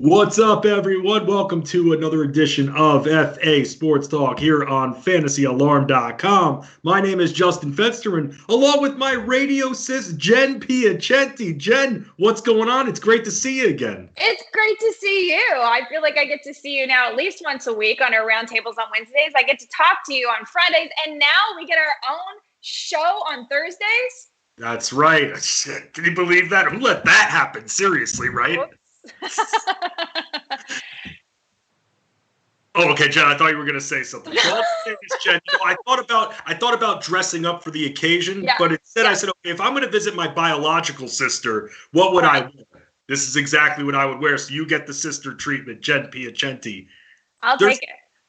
What's up, everyone? Welcome to another edition of FA Sports Talk here on FantasyAlarm.com. My name is Justin Fensterman, along with my radio sis, Jen Piacenti. Jen, what's going on? It's great to see you again. It's great to see you. I feel like I get to see you now at least once a week on our roundtables on Wednesdays. I get to talk to you on Fridays, and now we get our own show on Thursdays. That's right. Can you believe that? Who let that happen? Seriously, right? Whoops. Oh, okay, Jen. I thought you were going to say something. Well, Jen, I thought about dressing up for the occasion, but instead I said, okay, if I'm going to visit my biological sister, what would I wear? This is exactly what I would wear. So you get the sister treatment, Jen Piacenti. I'll take it.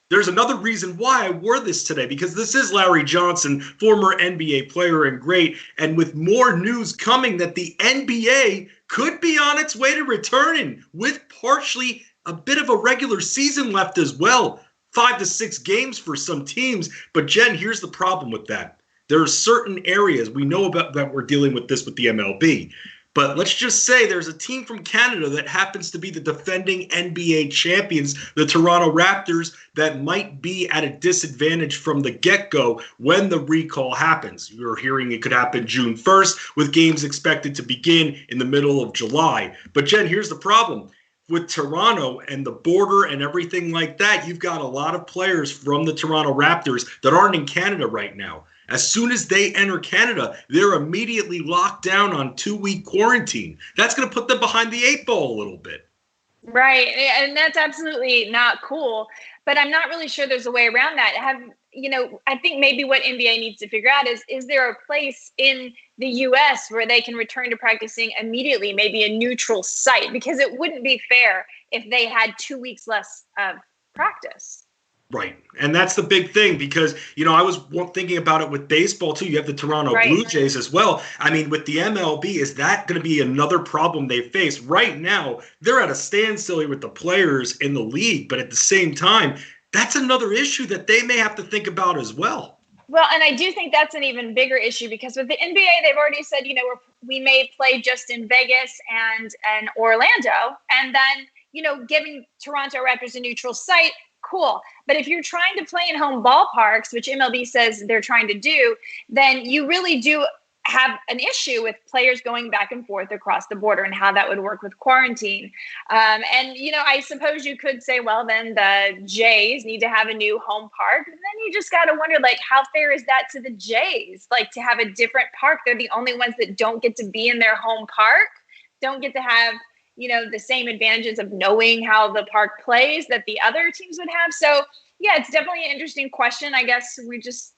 There's another reason why I wore this today, because this is Larry Johnson, former NBA player and great, and with more news coming that the NBA could be on its way to returning with partially a bit of a regular season left as well. 5 to 6 games for some teams. But Jen, here's the problem with that. There are certain areas we know about that we're dealing with this with the MLB. But let's just say there's a team from Canada that happens to be the defending NBA champions, the Toronto Raptors, that might be at a disadvantage from the get-go when the recall happens. You're hearing it could happen June 1st, with games expected to begin in the middle of July. But Jen, here's the problem. With Toronto and the border and everything like that, you've got a lot of players from the Toronto Raptors that aren't in Canada right now. As soon as they enter Canada, they're immediately locked down on 2-week quarantine. That's going to put them behind the 8 ball a little bit. Right. And that's absolutely not cool. But I'm not really sure there's a way around that. I think maybe what NBA needs to figure out is there a place in the U.S. where they can return to practicing immediately, maybe a neutral site? Because it wouldn't be fair if they had 2 weeks less of practice. Right. And that's the big thing because, I was thinking about it with baseball, too. You have the Toronto Blue Jays as well. I mean, with the MLB, is that going to be another problem they face? Right now, they're at a standstill here with the players in the league. But at the same time, that's another issue that they may have to think about as well. Well, and I do think that's an even bigger issue because with the NBA, they've already said, we may play just in Vegas and Orlando. And then, giving Toronto Raptors a neutral site, cool. But if you're trying to play in home ballparks, which MLB says they're trying to do, then you really do have an issue with players going back and forth across the border and how that would work with quarantine. I suppose you could say, well, then the Jays need to have a new home park. And then you just got to wonder, how fair is that to the Jays? To have a different park. They're the only ones that don't get to be in their home park, don't get to have the same advantages of knowing how the park plays that the other teams would have. So, yeah, it's definitely an interesting question. I guess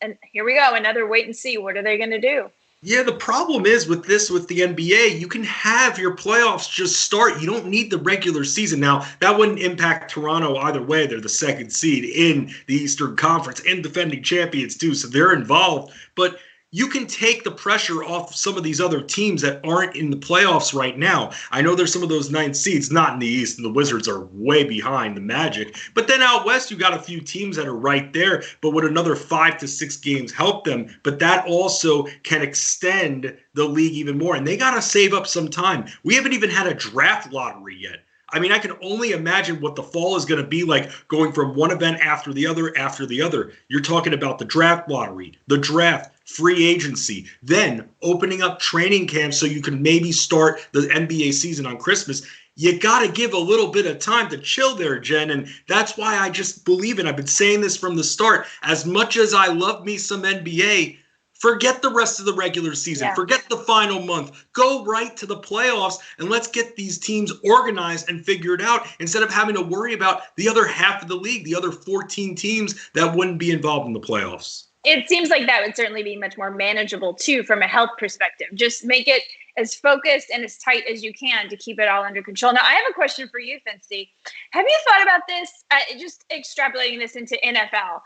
and here we go, another wait and see. What are they going to do? Yeah, the problem is with the NBA, you can have your playoffs just start. You don't need the regular season. Now, that wouldn't impact Toronto either way. They're the second seed in the Eastern Conference and defending champions, too, so they're involved. But you can take the pressure off some of these other teams that aren't in the playoffs right now. I know there's some of those 9 seeds not in the East, and the Wizards are way behind the Magic. But then out West, you got a few teams that are right there, but would another 5 to 6 games help them? But that also can extend the league even more, and they got to save up some time. We haven't even had a draft lottery yet. I mean, I can only imagine what the fall is going to be like going from one event after the other. You're talking about the draft lottery, the draft, free agency, then opening up training camps so you can maybe start the NBA season on Christmas. You got to give a little bit of time to chill there, Jen, and that's why I just believe it. I've been saying this from the start. As much as I love me some NBA, forget the rest of the regular season. Forget the final month. Go right to the playoffs, and let's get these teams organized and figured out instead of having to worry about the other half of the league, the other 14 teams that wouldn't be involved in the playoffs. It seems like that would certainly be much more manageable, too, from a health perspective. Just make it as focused and as tight as you can to keep it all under control. Now, I have a question for you, Finsty. Have you thought about this, just extrapolating this into NFL?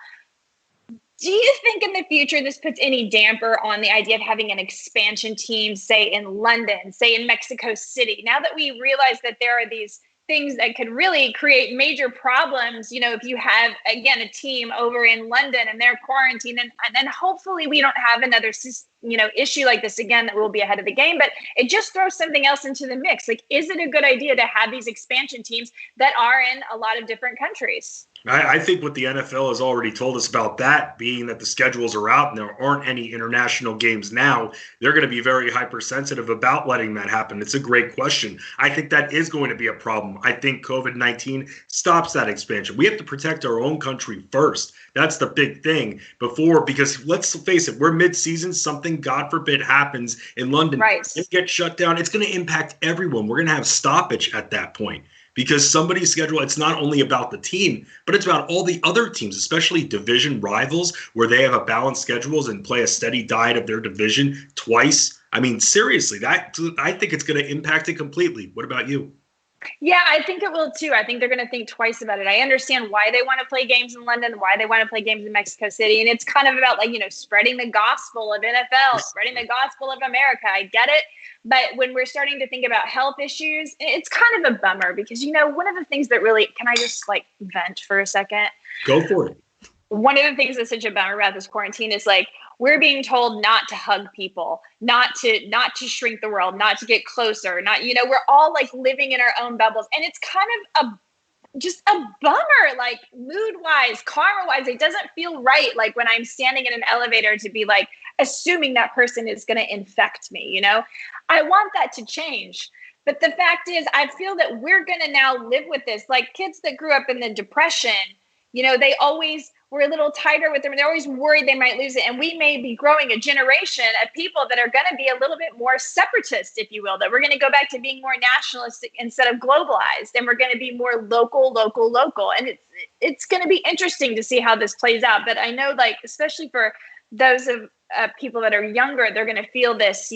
Do you think in the future this puts any damper on the idea of having an expansion team, say in London, say in Mexico City? Now that we realize that there are these things that could really create major problems, if you have, again, a team over in London and they're quarantined, and then hopefully we don't have another, issue like this again, that we'll be ahead of the game. But it just throws something else into the mix. Like, is it a good idea to have these expansion teams that are in a lot of different countries? I think what the NFL has already told us about that, being that the schedules are out and there aren't any international games now, they're going to be very hypersensitive about letting that happen. It's a great question. I think that is going to be a problem. I think COVID-19 stops that expansion. We have to protect our own country first. That's the big thing because let's face it, we're mid-season, something, God forbid, happens in London. Right. It gets shut down. It's going to impact everyone. We're going to have stoppage at that point. Because somebody's schedule, it's not only about the team, but it's about all the other teams, especially division rivals, where they have a balanced schedules and play a steady diet of their division twice. I mean, seriously, I think it's going to impact it completely. What about you? Yeah, I think it will too. I think they're going to think twice about it. I understand why they want to play games in London, why they want to play games in Mexico City. And it's kind of about spreading the gospel of NFL, spreading the gospel of America. I get it. But when we're starting to think about health issues, it's kind of a bummer because, one of the things that really, can I just vent for a second? Go for it. One of the things that's such a bummer about this quarantine is we're being told not to hug people, not to shrink the world, not to get closer, we're all living in our own bubbles. And it's kind of just a bummer, mood wise, karma wise. It doesn't feel right. When I'm standing in an elevator to be assuming that person is going to infect me, I want that to change. But the fact is, I feel that we're going to now live with this. Kids that grew up in the Depression, they always were a little tighter with them. They're always worried they might lose it. And we may be growing a generation of people that are going to be a little bit more separatist, if you will, that we're going to go back to being more nationalistic instead of globalized. And we're going to be more local. And it's going to be interesting to see how this plays out. But I know, especially for those of people that are younger, they're going to feel this,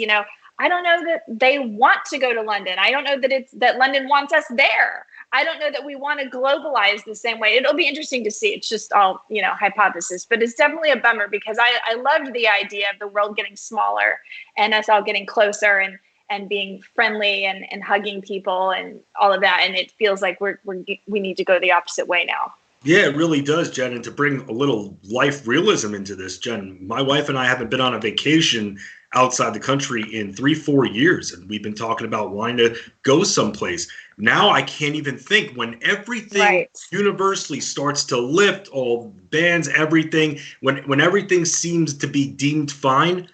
I don't know that they want to go to London. I don't know that London wants us there. I don't know that we want to globalize the same way. It'll be interesting to see. It's just all, hypothesis, but it's definitely a bummer because I loved the idea of the world getting smaller and us all getting closer and being friendly and hugging people and all of that. And it feels like we need to go the opposite way now. Yeah, it really does, Jen. And to bring a little life realism into this, Jen, my wife and I haven't been on a vacation outside the country in 3-4 years. And we've been talking about wanting to go someplace. Now I can't even think when everything universally starts to lift, all bans, everything, when everything seems to be deemed fine,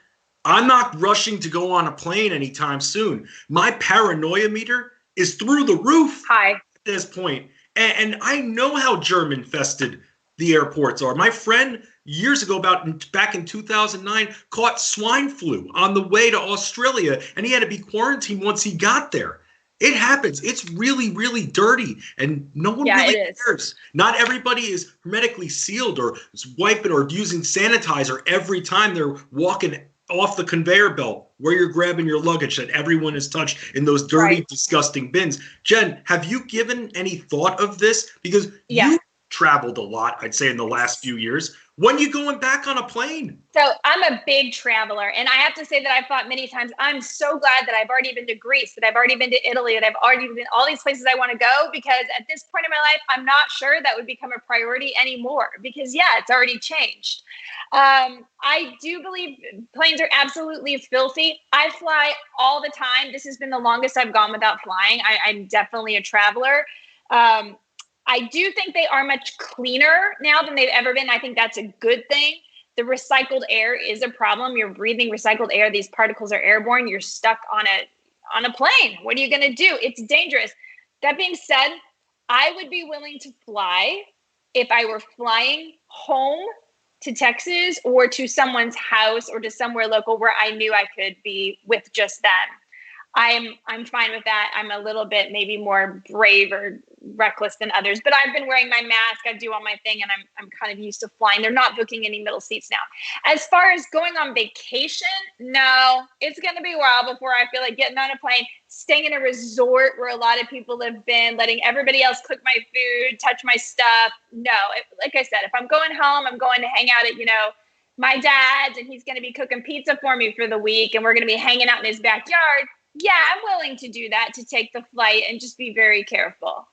I'm not rushing to go on a plane anytime soon. My paranoia meter is through the roof at this point. And I know how germ-infested the airports are. My friend years ago, back in 2009, caught swine flu on the way to Australia, and he had to be quarantined once he got there. It happens. It's really, really dirty, and no one really cares. Not everybody is hermetically sealed or wiping or using sanitizer every time they're walking off the conveyor belt where you're grabbing your luggage that everyone is touched in those dirty, disgusting bins. Jen, have you given any thought of this? Because you traveled a lot, I'd say, in the last few years. When are you going back on a plane? So I'm a big traveler. And I have to say that I've thought many times, I'm so glad that I've already been to Greece, that I've already been to Italy, that I've already been all these places I want to go, because at this point in my life, I'm not sure that would become a priority anymore because, it's already changed. I do believe planes are absolutely filthy. I fly all the time. This has been the longest I've gone without flying. I'm definitely a traveler. I do think they are much cleaner now than they've ever been. I think that's a good thing. The recycled air is a problem. You're breathing recycled air. These particles are airborne. You're stuck on a plane. What are you going to do? It's dangerous. That being said, I would be willing to fly if I were flying home to Texas or to someone's house or to somewhere local where I knew I could be with just them. I'm fine with that. I'm a little bit maybe more brave or reckless than others, but I've been wearing my mask. I do all my thing, and I'm kind of used to flying. They're not booking any middle seats now. As far as going on vacation, no, it's going to be a while before I feel like getting on a plane, staying in a resort where a lot of people have been, letting everybody else cook my food, touch my stuff. No, like I said, if I'm going home, I'm going to hang out at, my dad's, and he's going to be cooking pizza for me for the week, and we're going to be hanging out in his backyard. Yeah, I'm willing to do that, to take the flight and just be very careful.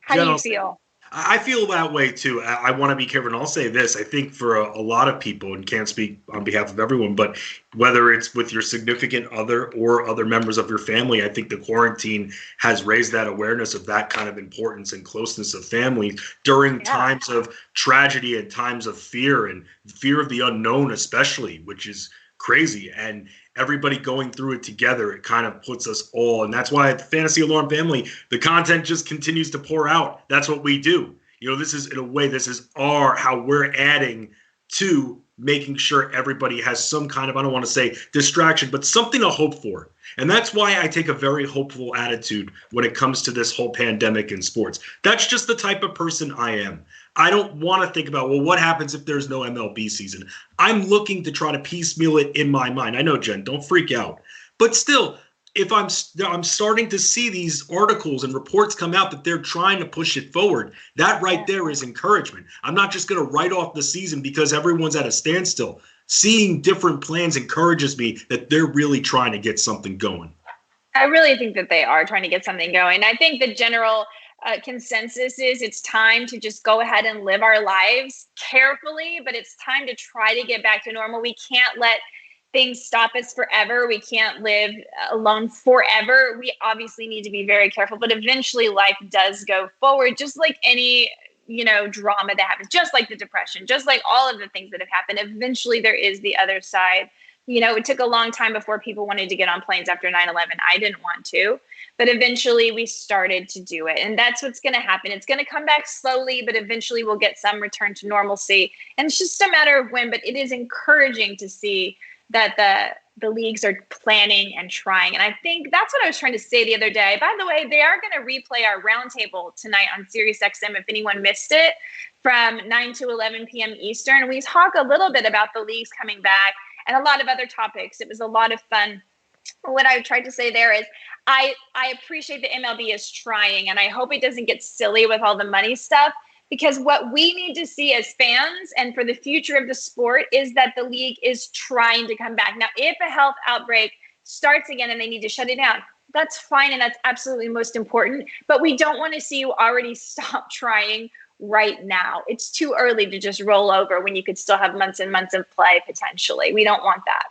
How do you feel? I feel that way too. I want to be careful. And I'll say this. I think for a lot of people, and can't speak on behalf of everyone, but whether it's with your significant other or other members of your family, I think the quarantine has raised that awareness of that kind of importance and closeness of family during times of tragedy and times of fear, and fear of the unknown especially, which is crazy. And everybody going through it together, it kind of puts us all. And that's why at the Fantasy Alarm family, the content just continues to pour out. That's what we do. This is, in a way, this is how we're adding to making sure everybody has some kind of, I don't want to say distraction, but something to hope for. And that's why I take a very hopeful attitude when it comes to this whole pandemic in sports. That's just the type of person I am. I don't want to think about, well, what happens if there's no MLB season? I'm looking to try to piecemeal it in my mind. I know, Jen, don't freak out. But still, if I'm starting to see these articles and reports come out that they're trying to push it forward, that right there is encouragement. I'm not just going to write off the season because everyone's at a standstill. Seeing different plans encourages me that they're really trying to get something going. I really think that they are trying to get something going. I think the general consensus is it's time to just go ahead and live our lives carefully, but it's time to try to get back to normal. We can't let things stop us forever. We can't live alone forever. We obviously need to be very careful, but eventually life does go forward, just like any, drama that happens, just like the depression, just like all of the things that have happened. Eventually there is the other side. It took a long time before people wanted to get on planes after 9/11. I didn't want to, but eventually we started to do it. And that's what's going to happen. It's going to come back slowly, but eventually we'll get some return to normalcy. And it's just a matter of when, but it is encouraging to see that the leagues are planning and trying. And I think that's what I was trying to say the other day. By the way, they are going to replay our roundtable tonight on SiriusXM if anyone missed it, from 9 to 11 p.m. Eastern. We talk a little bit about the leagues coming back and a lot of other topics. It was a lot of fun. What I tried to say there is I appreciate the MLB is trying, and I hope it doesn't get silly with all the money stuff, because what we need to see as fans and for the future of the sport is that the league is trying to come back. Now, if a health outbreak starts again and they need to shut it down, that's fine, and that's absolutely most important. But we don't want to see you already stop trying right now. It's too early to just roll over when you could still have months and months of play potentially. We don't want that.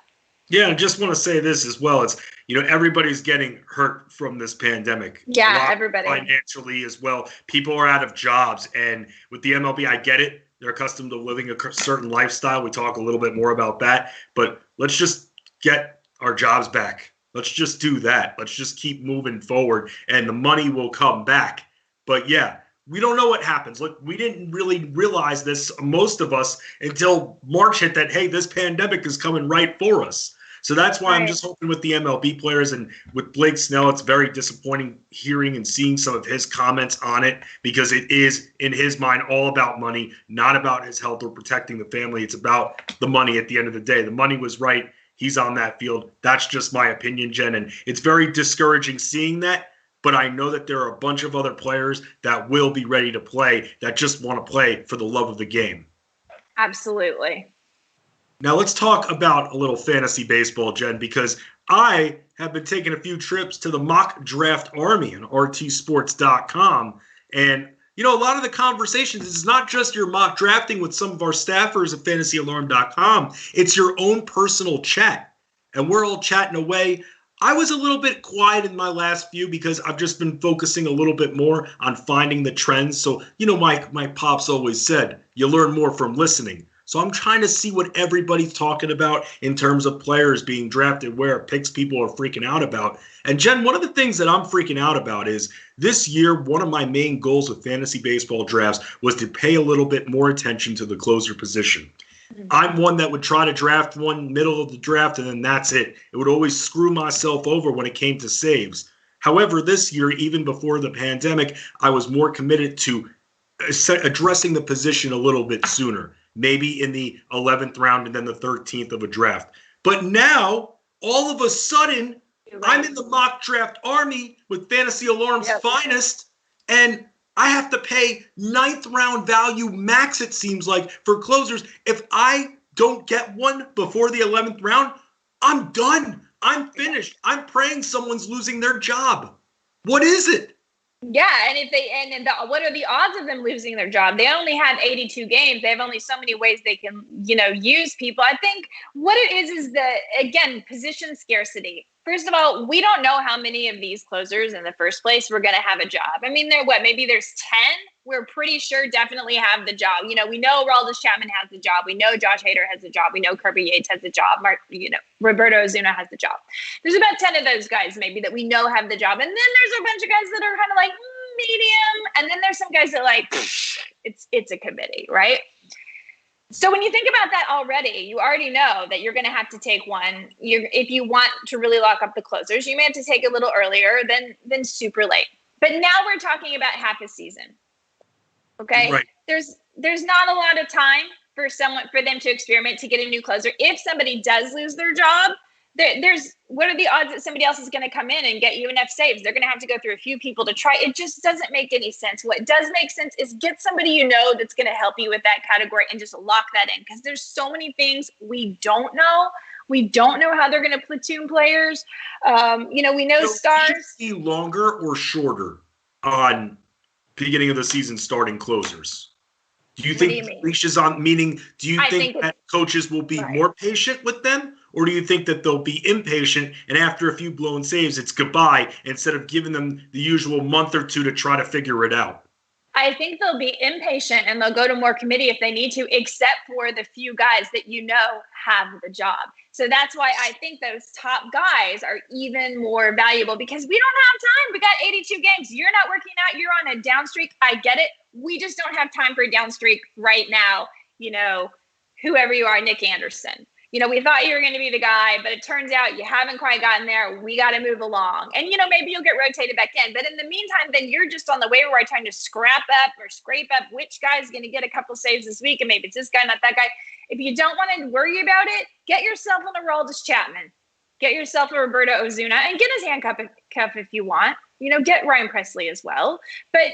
Yeah, I just want to say this as well. It's, everybody's getting hurt from this pandemic. Yeah, everybody. Financially as well. People are out of jobs. And with the MLB, I get it. They're accustomed to living a certain lifestyle. We talk a little bit more about that. But let's just get our jobs back. Let's just do that. Let's just keep moving forward, and the money will come back. But yeah, we don't know what happens. Look, we didn't really realize this, most of us, until March hit, that, hey, this pandemic is coming right for us. So that's why I'm just hoping with the MLB players, and with Blake Snell, it's very disappointing hearing and seeing some of his comments on it, because it is, in his mind, all about money, not about his health or protecting the family. It's about the money at the end of the day. The money was right. He's on that field. That's just my opinion, Jen. And it's very discouraging seeing that, but I know that there are a bunch of other players that will be ready to play, that just want to play for the love of the game. Absolutely. Now let's talk about a little fantasy baseball, Jen, because I have been taking a few trips to the mock draft army on rtsports.com. And, a lot of the conversations, it's not just your mock drafting with some of our staffers at fantasyalarm.com. It's your own personal chat. And we're all chatting away. I was a little bit quiet in my last few because I've just been focusing a little bit more on finding the trends. So, my pops always said, you learn more from listening. So I'm trying to see what everybody's talking about in terms of players being drafted, where picks people are freaking out about. And Jen, one of the things that I'm freaking out about is this year, one of my main goals with fantasy baseball drafts was to pay a little bit more attention to the closer position. I'm one that would try to draft one middle of the draft, and then that's it. It would always screw myself over when it came to saves. However, this year, even before the pandemic, I was more committed to addressing the position a little bit sooner, maybe in the 11th round and then the 13th of a draft. But now, all of a sudden, I'm in the mock draft army with Fantasy Alarm's finest, and I have to pay 9th round value max, it seems like, for closers. If I don't get one before the 11th round, I'm done. I'm finished. I'm praying someone's losing their job. What is it? Yeah, and if they what are the odds of them losing their job? They only have 82 games. They have only so many ways they can, use people. I think what it is again, position scarcity. First of all, we don't know how many of these closers in the first place were going to have a job. I mean, maybe there's 10. We're pretty sure definitely have the job. We know Aroldis Chapman has the job. We know Josh Hader has the job. We know Kirby Yates has the job. Roberto Ozuna has the job. There's about 10 of those guys maybe that we know have the job. And then there's a bunch of guys that are kind of like medium. And then there's some guys that it's a committee, right? So when you think about that you already know that you're going to have to take one. If you want to really lock up the closers, you may have to take a little earlier than super late. But now we're talking about half a season. Okay. Right. There's not a lot of time for them to experiment to get a new closer. If somebody does lose their job, what are the odds that somebody else is going to come in and get you enough saves? They're going to have to go through a few people to try. It just doesn't make any sense. What does make sense is get somebody that's going to help you with that category and just lock that in, because there's so many things we don't know. We don't know how they're going to platoon players. We know stars. Should see longer or shorter on beginning of the season starting closers. Do you think leashes on? Meaning, do you think that coaches will be more patient with them? Or do you think that they'll be impatient and after a few blown saves, it's goodbye instead of giving them the usual month or two to try to figure it out? I think they'll be impatient and they'll go to more committee if they need to, except for the few guys that have the job. So that's why I think those top guys are even more valuable, because we don't have time. We got 82 games. You're not working out. You're on a down streak. I get it. We just don't have time for a down streak right now. Whoever you are, Nick Anderson. We thought you were going to be the guy, but it turns out you haven't quite gotten there. We got to move along. And, maybe you'll get rotated back in. But in the meantime, then you're just on the waiver wire trying to scrape up which guy's going to get a couple saves this week. And maybe it's this guy, not that guy. If you don't want to worry about it, get yourself an Aroldis Chapman. Get yourself a Roberto Ozuna and get his handcuff if you want. Get Ryan Presley as well. But,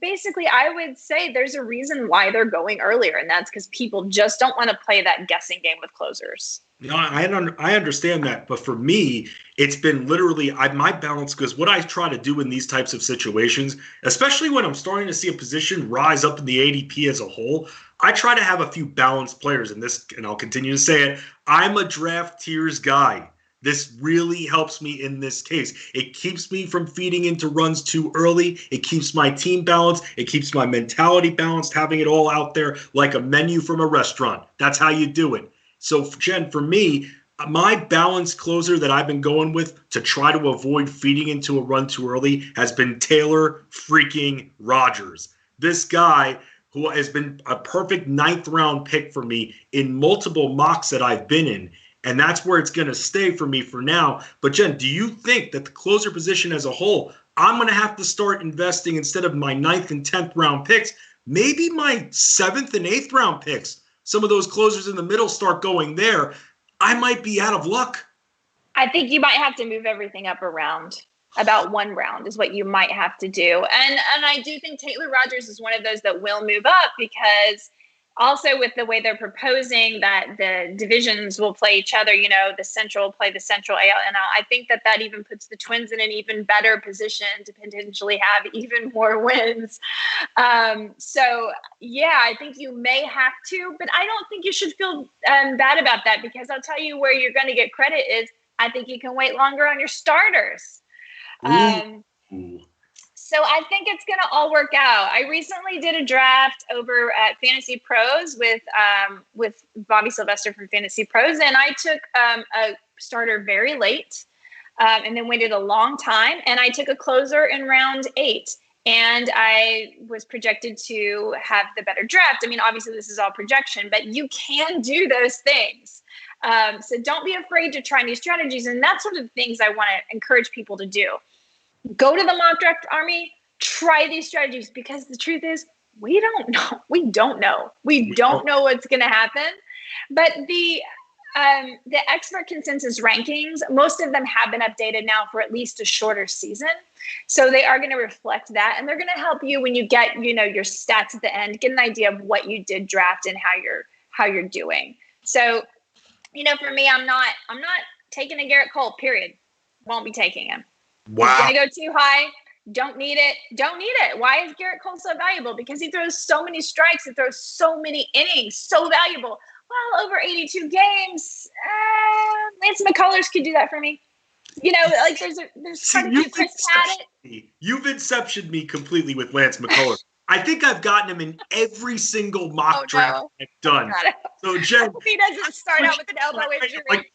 basically I would say there's a reason why they're going earlier. And that's because people just don't want to play that guessing game with closers. No, I understand that. But for me, it's been literally my balance, because what I try to do in these types of situations, especially when I'm starting to see a position rise up in the ADP as a whole, I try to have a few balanced players in this. And I'll continue to say it. I'm a draft tiers guy. This really helps me in this case. It keeps me from feeding into runs too early. It keeps my team balanced. It keeps my mentality balanced, having it all out there like a menu from a restaurant. That's how you do it. So, Jen, for me, my balanced closer that I've been going with to try to avoid feeding into a run too early has been Taylor freaking Rogers. This guy who has been a perfect 9th round pick for me in multiple mocks that I've been in. And that's where it's going to stay for me for now. But, Jen, do you think that the closer position as a whole, I'm going to have to start investing instead of my 9th and 10th round picks, maybe my 7th and 8th round picks? Some of those closers in the middle start going there. I might be out of luck. I think you might have to move everything up around. About 1 round is what you might have to do. And I do think Taylor Rogers is one of those that will move up, because also with the way they're proposing that the divisions will play each other, the Central will play the Central, AL, and I think that even puts the Twins in an even better position to potentially have even more wins. So, yeah, I think you may have to, but I don't think you should feel bad about that, because I'll tell you where you're going to get credit is I think you can wait longer on your starters. So I think it's going to all work out. I recently did a draft over at Fantasy Pros with Bobby Sylvester from Fantasy Pros, and I took a starter very late and then waited a long time, and I took a closer in round 8, and I was projected to have the better draft. I mean, obviously this is all projection, but you can do those things. So don't be afraid to try new strategies, and that's one of the things I want to encourage people to do. Go to the mock draft army, try these strategies, because the truth is we don't know. We don't know what's going to happen. But the expert consensus rankings, most of them have been updated now for at least a shorter season. So they are going to reflect that, and they're going to help you when you get, your stats at the end, get an idea of what you did draft and how you're doing. So, for me, I'm not taking a Garrett Cole, period. Won't be taking him. Wow. He's going to go too high. Don't need it. Don't need it. Why is Garrett Cole so valuable? Because he throws so many strikes. He throws so many innings. So valuable. Well, over 82 games, Lance McCullers could do that for me. You know, like there's quite a few. Chris Paddock. You've inceptioned me completely with Lance McCullers. I think I've gotten him in every single mock draft I've done. So, Jen, he doesn't start out with an elbow injury. Like,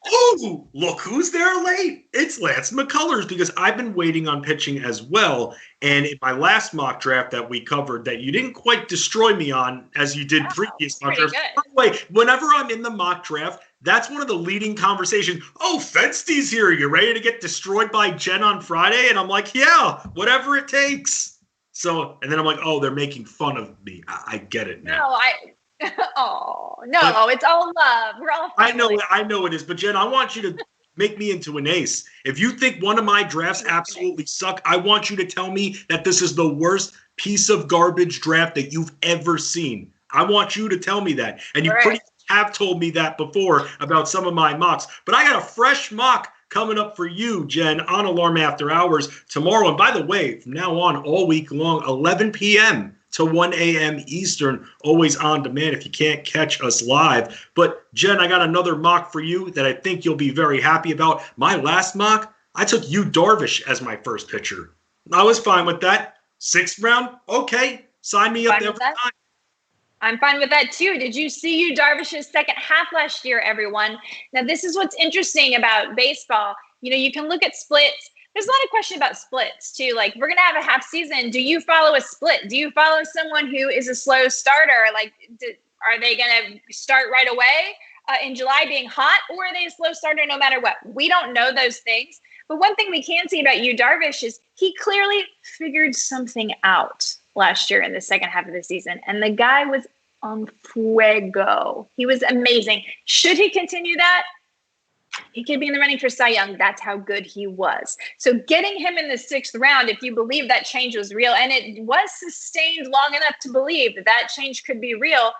oh, look who's there late. It's Lance McCullers, because I've been waiting on pitching as well. And in my last mock draft that we covered that you didn't quite destroy me on as you did previous mock drafts. By the way, whenever I'm in the mock draft, that's one of the leading conversations. Oh, Fensty's here. You ready to get destroyed by Jen on Friday? And I'm like, yeah, whatever it takes. So, and then I'm like, oh, they're making fun of me. I get it now. No, it's all love. We're all family. I know it is. But Jen, I want you to make me into an ace. If you think one of my drafts absolutely suck, I want you to tell me that this is the worst piece of garbage draft that you've ever seen. I want you to tell me that. And you pretty have told me that before about some of my mocks. But I got a fresh mock coming up for you, Jen, on Alarm After Hours tomorrow. And by the way, from now on, all week long, 11 p.m. to 1 a.m. Eastern, always on demand if you can't catch us live. But, Jen, I got another mock for you that I think you'll be very happy about. My last mock, I took Yu Darvish as my first pitcher. I was fine with that. 6th round, okay. Sign me up every time. I'm fine with that too. Did you see Yu Darvish's second half last year, everyone? Now, this is what's interesting about baseball. You know, you can look at splits. There's a lot of question about splits too. Like, we're going to have a half season. Do you follow a split? Do you follow someone who is a slow starter? Like, are they going to start right away in July being hot, or are they a slow starter no matter what? We don't know those things. But one thing we can see about Yu Darvish is he clearly figured something out last year in the second half of the season. And the guy was on fuego. He was amazing. Should he continue that? He could be in the running for Cy Young. That's how good he was. So getting him in the 6th round, if you believe that change was real, and it was sustained long enough to believe that that change could be real,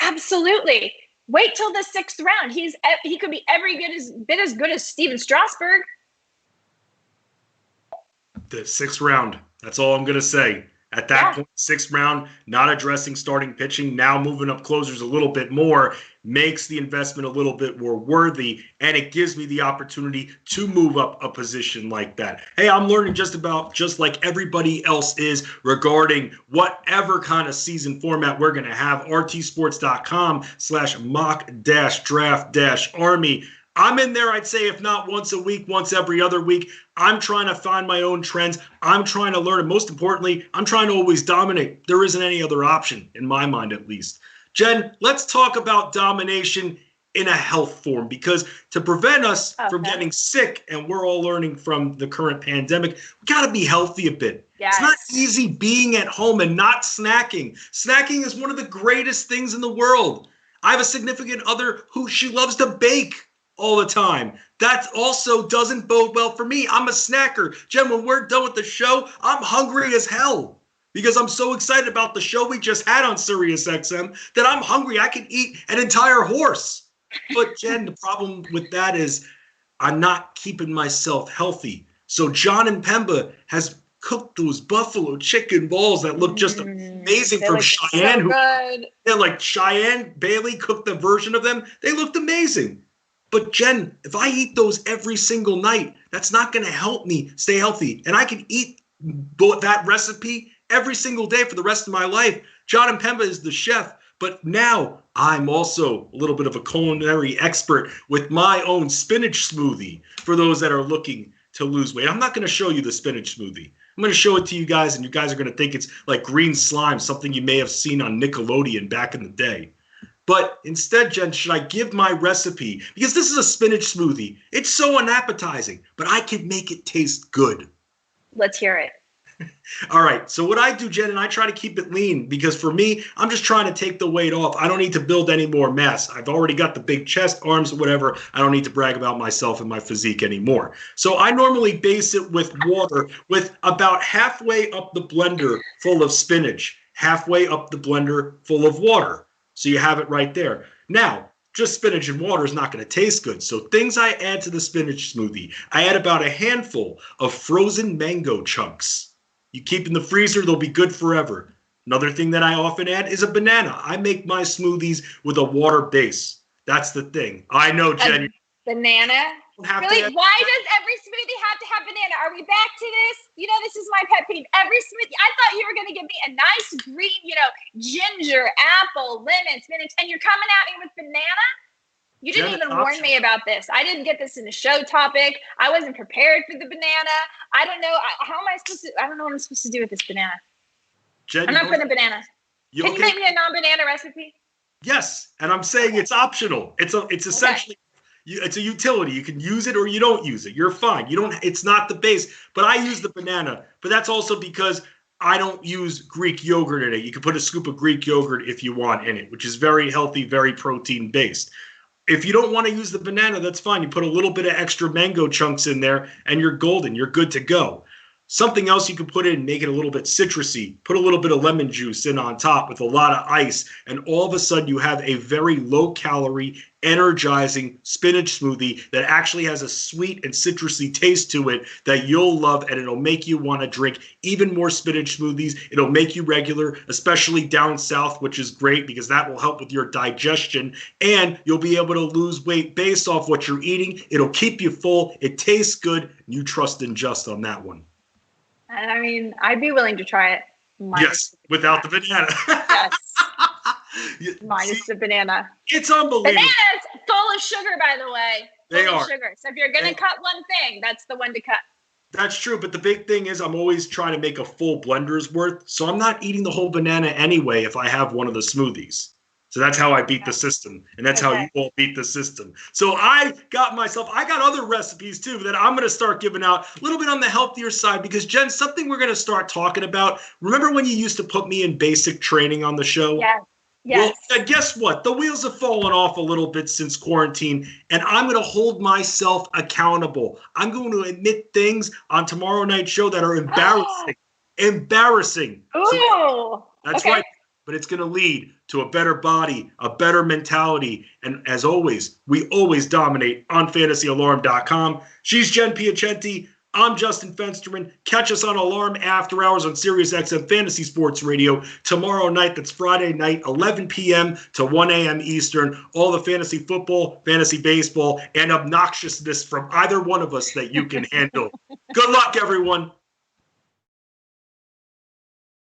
absolutely. Wait till the 6th round. He could be every bit as good as Steven Strasburg. The 6th round. That's all I'm going to say. At that point, 6th round, not addressing starting pitching, now moving up closers a little bit more, makes the investment a little bit more worthy, and it gives me the opportunity to move up a position like that. Hey, I'm learning just like everybody else is regarding whatever kind of season format we're going to have. rtsports.com/mock-draft-army. I'm in there, I'd say, if not once a week, once every other week. I'm trying to find my own trends. I'm trying to learn. And most importantly, I'm trying to always dominate. There isn't any other option, in my mind at least. Jen, let's talk about domination in a health form, because to prevent us from getting sick, and we're all learning from the current pandemic, we got to be healthy a bit. Yes. It's not easy being at home and not snacking. Snacking is one of the greatest things in the world. I have a significant other who she loves to bake all the time. That also doesn't bode well for me. I'm a snacker. Jen, when we're done with the show, I'm hungry as hell because I'm so excited about the show we just had on SiriusXM that I'm hungry. I can eat an entire horse. But Jen, the problem with that is I'm not keeping myself healthy. So John and Pemba has cooked those buffalo chicken balls that look just amazing from Cheyenne. So like Cheyenne Bailey cooked the version of them. They looked amazing. But Jen, if I eat those every single night, that's not going to help me stay healthy. And I can eat that recipe every single day for the rest of my life. John and Pemba is the chef. But now I'm also a little bit of a culinary expert with my own spinach smoothie for those that are looking to lose weight. I'm not going to show you the spinach smoothie. I'm going to show it to you guys, and you guys are going to think it's like green slime, something you may have seen on Nickelodeon back in the day. But instead, Jen, should I give my recipe? Because this is a spinach smoothie. It's so unappetizing, but I can make it taste good. Let's hear it. All right. So what I do, Jen, and I try to keep it lean because for me, I'm just trying to take the weight off. I don't need to build any more mass. I've already got the big chest, arms, whatever. I don't need to brag about myself and my physique anymore. So I normally base it with water with about halfway up the blender full of spinach, halfway up the blender full of water. So you have it right there. Now, just spinach and water is not going to taste good. So things I add to the spinach smoothie, I add about a handful of frozen mango chunks. You keep in the freezer, they'll be good forever. Another thing that I often add is a banana. I make my smoothies with a water base. That's the thing. I know, Jen. Banana? Really? Why does every smoothie have to have banana? Are we back to this? This is my pet peeve. Every smoothie, I thought you were going to give me a nice green, ginger, apple, lemon, spinach, and you're coming at me with banana? You didn't even warn me about this. I didn't get this in a show topic. I wasn't prepared for the banana. I don't know. I don't know what I'm supposed to do with this banana. Jen, I'm not putting a banana. Can you make me a non-banana recipe? Yes, and I'm saying it's optional. It's essentially it's a utility. You can use it or you don't use it. You're fine. It's not the base, but I use the banana. But that's also because I don't use Greek yogurt in it. You can put a scoop of Greek yogurt if you want in it, which is very healthy, very protein based. If you don't want to use the banana, that's fine. You put a little bit of extra mango chunks in there and you're golden. You're good to go. Something else you can put in, make it a little bit citrusy, put a little bit of lemon juice in on top with a lot of ice, and all of a sudden you have a very low-calorie, energizing spinach smoothie that actually has a sweet and citrusy taste to it that you'll love, and it'll make you want to drink even more spinach smoothies. It'll make you regular, especially down south, which is great because that will help with your digestion, and you'll be able to lose weight based off what you're eating. It'll keep you full. It tastes good. You trust in Just on that one. I mean, I'd be willing to try it. Yes, without the banana. Yes. Minus the banana. It's unbelievable. Bananas full of sugar, by the way. They are. Sugar. So if you're going to cut one thing, that's the one to cut. That's true. But the big thing is I'm always trying to make a full blender's worth. So I'm not eating the whole banana anyway if I have one of the smoothies. So that's how I beat the system. And that's how you all beat the system. So I got other recipes too that I'm going to start giving out a little bit on the healthier side because, Jen, something we're going to start talking about. Remember when you used to put me in basic training on the show? Yes. Yes. Well, guess what? The wheels have fallen off a little bit since quarantine, and I'm going to hold myself accountable. I'm going to admit things on tomorrow night's show that are embarrassing. Embarrassing. Ooh. So that's right. But it's going to lead to a better body, a better mentality. And as always, we always dominate on fantasyalarm.com. She's Jen Piacenti. I'm Justin Fensterman. Catch us on Alarm After Hours on SiriusXM Fantasy Sports Radio tomorrow night. That's Friday night, 11 p.m. to 1 a.m. Eastern. All the fantasy football, fantasy baseball, and obnoxiousness from either one of us that you can handle. Good luck, everyone.